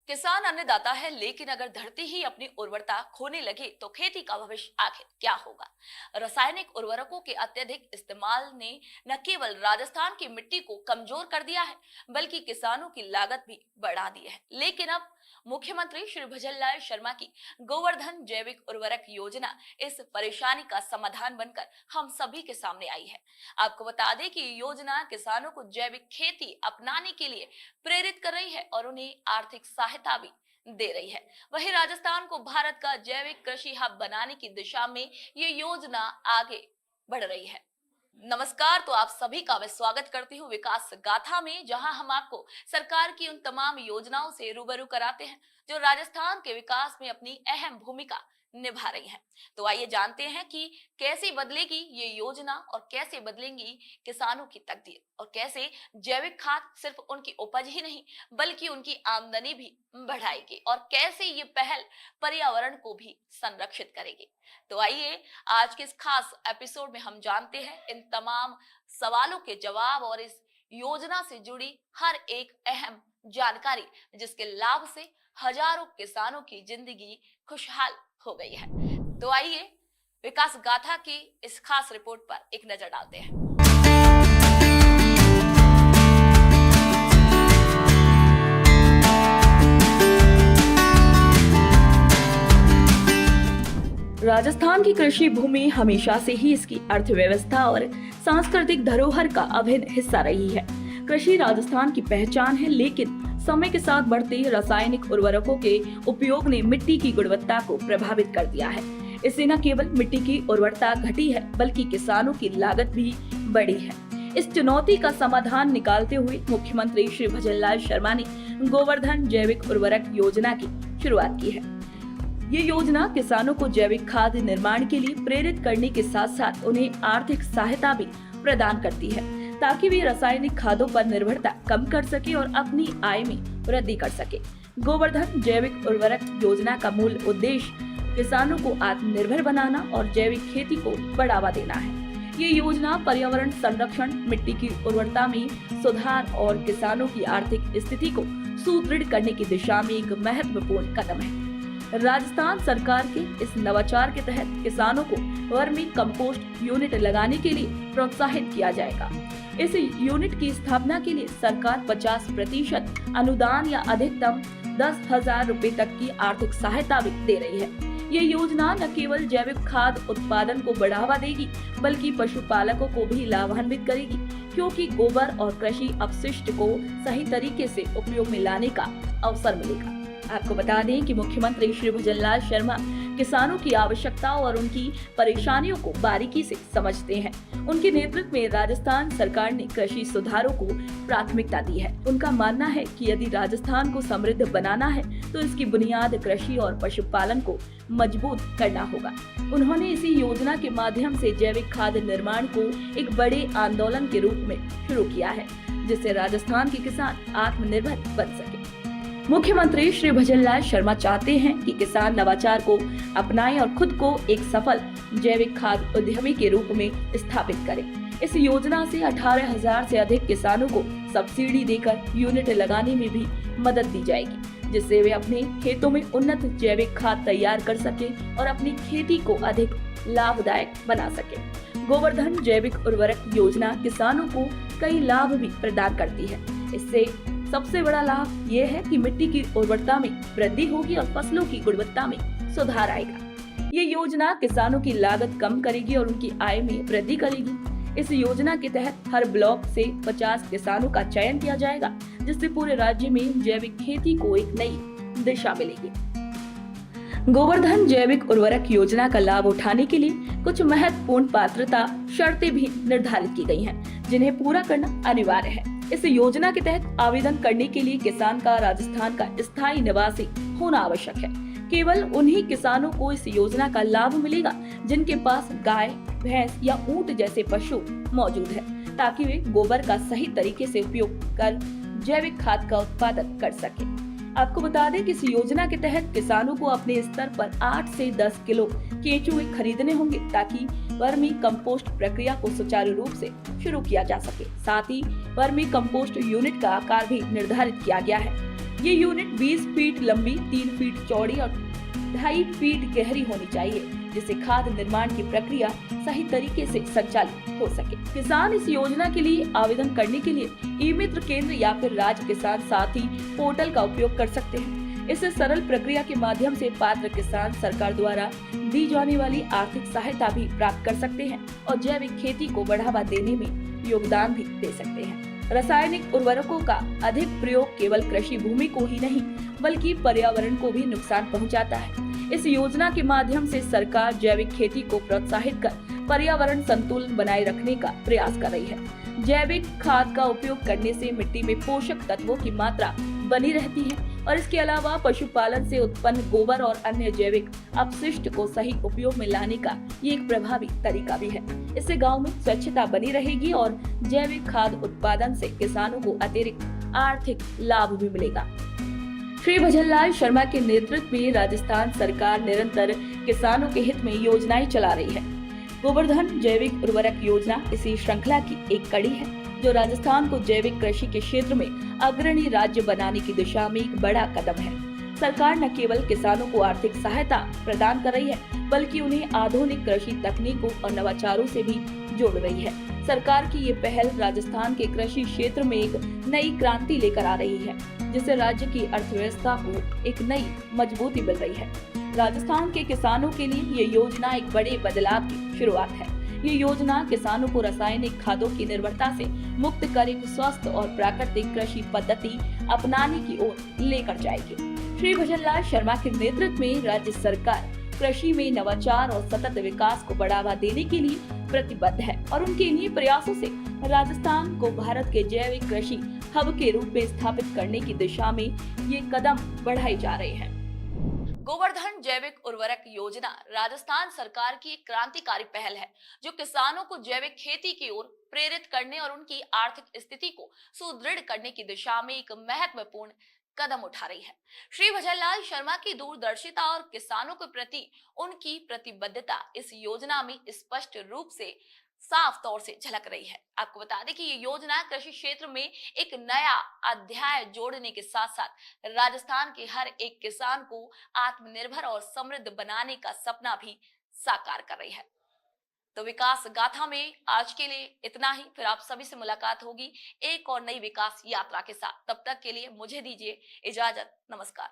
किसान अन्नदाता है, लेकिन अगर धरती ही अपनी उर्वरता खोने लगे तो खेती का भविष्य आखिर क्या होगा। रासायनिक उर्वरकों के अत्यधिक इस्तेमाल ने न केवल राजस्थान की मिट्टी को कमजोर कर दिया है, बल्कि किसानों की लागत भी बढ़ा दी है। लेकिन अब मुख्यमंत्री श्री भजनलाल शर्मा की गोवर्धन जैविक उर्वरक योजना इस परेशानी का समाधान बनकर हम सभी के सामने आई है। आपको बता दें कि ये योजना किसानों को जैविक खेती अपनाने के लिए प्रेरित कर रही है और उन्हें आर्थिक सहायता भी दे रही है। वहीं राजस्थान को भारत का जैविक कृषि हब बनाने की दिशा में ये योजना आगे बढ़ रही है। नमस्कार, तो आप सभी का मैं स्वागत करती हूँ विकास गाथा में, जहां हम आपको सरकार की उन तमाम योजनाओं से रूबरू कराते हैं जो राजस्थान के विकास में अपनी अहम भूमिका निभा रही हैं। तो आइए जानते हैं कि कैसे बदलेगी ये योजना और कैसे बदलेंगी किसानों की तकदीर, और कैसे जैविक खाद सिर्फ उनकी उपज ही नहीं बल्कि उनकी आमदनी भी बढ़ाएगी, और कैसे ये पहल पर्यावरण को भी संरक्षित करेगी। तो आइए आज के इस खास एपिसोड में हम जानते हैं इन तमाम सवालों के जवाब और इस योजना से जुड़ी हर एक अहम जानकारी, जिसके लाभ से हजारों किसानों की जिंदगी खुशहाल हो गई है। तो आइए विकास गाथा की इस खास रिपोर्ट पर एक नजर डालते हैं। राजस्थान की कृषि भूमि हमेशा से ही इसकी अर्थव्यवस्था और सांस्कृतिक धरोहर का अभिन्न हिस्सा रही है। कृषि राजस्थान की पहचान है, लेकिन समय के साथ बढ़ते रासायनिक उर्वरकों के उपयोग ने मिट्टी की गुणवत्ता को प्रभावित कर दिया है। इससे न केवल मिट्टी की उर्वरता घटी है, बल्कि किसानों की लागत भी बढ़ी है। इस चुनौती का समाधान निकालते हुए मुख्यमंत्री श्री भजनलाल शर्मा ने गोवर्धन जैविक उर्वरक योजना की शुरुआत की है। ये योजना किसानों को जैविक खाद निर्माण के लिए प्रेरित करने के साथ साथ उन्हें आर्थिक सहायता भी प्रदान करती है, ताकि वे रासायनिक खादों पर निर्भरता कम कर सके और अपनी आय में वृद्धि कर सके। गोवर्धन जैविक उर्वरक योजना का मूल उद्देश्य किसानों को आत्मनिर्भर बनाना और जैविक खेती को बढ़ावा देना है। ये योजना पर्यावरण संरक्षण, मिट्टी की उर्वरता में सुधार और किसानों की आर्थिक स्थिति को सुदृढ़ करने की दिशा में एक महत्वपूर्ण कदम है। राजस्थान सरकार के इस नवाचार के तहत किसानों को वर्मी कंपोस्ट यूनिट लगाने के लिए प्रोत्साहित किया जाएगा। इस यूनिट की स्थापना के लिए सरकार 50% अनुदान या अधिकतम 10,000 रुपए तक की आर्थिक सहायता भी दे रही है। ये योजना न केवल जैविक खाद उत्पादन को बढ़ावा देगी, बल्कि पशुपालकों को भी लाभान्वित करेगी, क्योंकि गोबर और कृषि अपशिष्ट को सही तरीके से उपयोग में लाने का अवसर मिलेगा। आपको बता दें कि मुख्यमंत्री श्री भजनलाल शर्मा किसानों की आवश्यकताओं और उनकी परेशानियों को बारीकी से समझते हैं। उनके नेतृत्व में राजस्थान सरकार ने कृषि सुधारों को प्राथमिकता दी है। उनका मानना है कि यदि राजस्थान को समृद्ध बनाना है तो इसकी बुनियाद कृषि और पशुपालन को मजबूत करना होगा। उन्होंने इसी योजना के माध्यम से जैविक खाद निर्माण को एक बड़े आंदोलन के रूप में शुरू किया है, जिससे राजस्थान के किसान आत्मनिर्भर बन सके। मुख्यमंत्री श्री भजनलाल शर्मा चाहते हैं कि किसान नवाचार को अपनाएं और खुद को एक सफल जैविक खाद उद्यमी के रूप में स्थापित करें। इस योजना से 18,000 से अधिक किसानों को सब्सिडी देकर यूनिट लगाने में भी मदद दी जाएगी, जिससे वे अपने खेतों में उन्नत जैविक खाद तैयार कर सके और अपनी खेती को अधिक लाभदायक बना सके। गोवर्धन जैविक उर्वरक योजना किसानों को कई लाभ भी प्रदान करती है। इससे सबसे बड़ा लाभ ये है कि मिट्टी की उर्वरता में वृद्धि होगी और फसलों की गुणवत्ता में सुधार आएगा। ये योजना किसानों की लागत कम करेगी और उनकी आय में वृद्धि करेगी। इस योजना के तहत हर ब्लॉक से 50 किसानों का चयन किया जाएगा, जिससे पूरे राज्य में जैविक खेती को एक नई दिशा मिलेगी। गोवर्धन जैविक उर्वरक योजना का लाभ उठाने के लिए कुछ महत्वपूर्ण पात्रता शर्तें भी निर्धारित की गई हैं, जिन्हें पूरा करना अनिवार्य है। इस योजना के तहत आवेदन करने के लिए किसान का राजस्थान का स्थायी निवासी होना आवश्यक है। केवल उन्हीं किसानों को इस योजना का लाभ मिलेगा जिनके पास गाय, भैंस या ऊंट जैसे पशु मौजूद है, ताकि वे गोबर का सही तरीके से उपयोग कर जैविक खाद का उत्पादन कर सके। आपको बता दें कि इस योजना के तहत किसानों को अपने स्तर पर 8 से 10 किलो केंचुए खरीदने होंगे, ताकि वर्मी कंपोस्ट प्रक्रिया को सुचारू रूप से शुरू किया जा सके। साथ ही वर्मी कंपोस्ट यूनिट का आकार भी निर्धारित किया गया है। ये यूनिट 20 फीट लंबी, 3 फीट चौड़ी और 2.5 फीट गहरी होनी चाहिए, जिससे खाद निर्माण की प्रक्रिया सही तरीके से संचालित हो सके। किसान इस योजना के लिए आवेदन करने के लिए ई मित्र केंद्र या फिर राज्य किसान साथी पोर्टल का उपयोग कर सकते हैं। इस सरल प्रक्रिया के माध्यम से पात्र किसान सरकार द्वारा दी जाने वाली आर्थिक सहायता भी प्राप्त कर सकते हैं और जैविक खेती को बढ़ावा देने में योगदान भी दे सकते हैं। रासायनिक उर्वरकों का अधिक प्रयोग केवल कृषि भूमि को ही नहीं बल्कि पर्यावरण को भी नुकसान पहुंचाता है। इस योजना के माध्यम से सरकार जैविक खेती को प्रोत्साहित कर पर्यावरण संतुलन बनाए रखने का प्रयास कर रही है। जैविक खाद का उपयोग करने से मिट्टी में पोषक तत्वों की मात्रा बनी रहती है और इसके अलावा पशुपालन से उत्पन्न गोबर और अन्य जैविक अपशिष्ट को सही उपयोग में लाने का ये एक प्रभावी तरीका भी है। इससे गांव में स्वच्छता बनी रहेगी और जैविक खाद उत्पादन से किसानों को अतिरिक्त आर्थिक लाभ भी मिलेगा। श्री भजनलाल शर्मा के नेतृत्व में राजस्थान सरकार निरंतर किसानों के हित में योजनाएं चला रही है। गोवर्धन जैविक उर्वरक योजना इसी श्रृंखला की एक कड़ी है, जो राजस्थान को जैविक कृषि के क्षेत्र में अग्रणी राज्य बनाने की दिशा में एक बड़ा कदम है। सरकार न केवल किसानों को आर्थिक सहायता प्रदान कर रही है, बल्कि उन्हें आधुनिक कृषि तकनीकों और नवाचारों से भी जोड़ रही है। सरकार की ये पहल राजस्थान के कृषि क्षेत्र में एक नई क्रांति लेकर आ रही है, जिससे राज्य की अर्थव्यवस्था को एक नई मजबूती मिल रही है। राजस्थान के किसानों के लिए ये योजना एक बड़े बदलाव की शुरुआत है। ये योजना किसानों को रासायनिक खादों की निर्भरता से मुक्त कर एक स्वस्थ और प्राकृतिक कृषि पद्धति अपनाने की ओर लेकर जाएगी। श्री भजनलाल शर्मा के नेतृत्व में राज्य सरकार कृषि में नवाचार और सतत विकास को बढ़ावा देने के लिए प्रतिबद्ध है और उनके इन्हीं प्रयासों से राजस्थान को भारत के जैविक कृषि हब के रूप में स्थापित करने की दिशा में ये कदम बढ़ाए जा रहे हैं। गोवर्धन जैविक उर्वरक योजना राजस्थान सरकार की एक क्रांतिकारी पहल है, जो किसानों को जैविक खेती की ओर प्रेरित करने और उनकी आर्थिक स्थिति को सुदृढ़ करने की दिशा में एक महत्वपूर्ण कदम उठा रही है। श्री भजनलाल शर्मा की दूरदर्शिता और किसानों के प्रति उनकी प्रतिबद्धता इस योजना में स्पष्ट रूप से साफ तौर से झलक रही है। आपको बता दें कि ये योजना कृषि क्षेत्र में एक नया अध्याय जोड़ने के साथ साथ राजस्थान के हर एक किसान को आत्मनिर्भर और समृद्ध बनाने का सपना भी साकार कर रही है। तो विकास गाथा में आज के लिए इतना ही। फिर आप सभी से मुलाकात होगी एक और नई विकास यात्रा के साथ। तब तक के लिए मुझे दीजिए इजाजत। नमस्कार।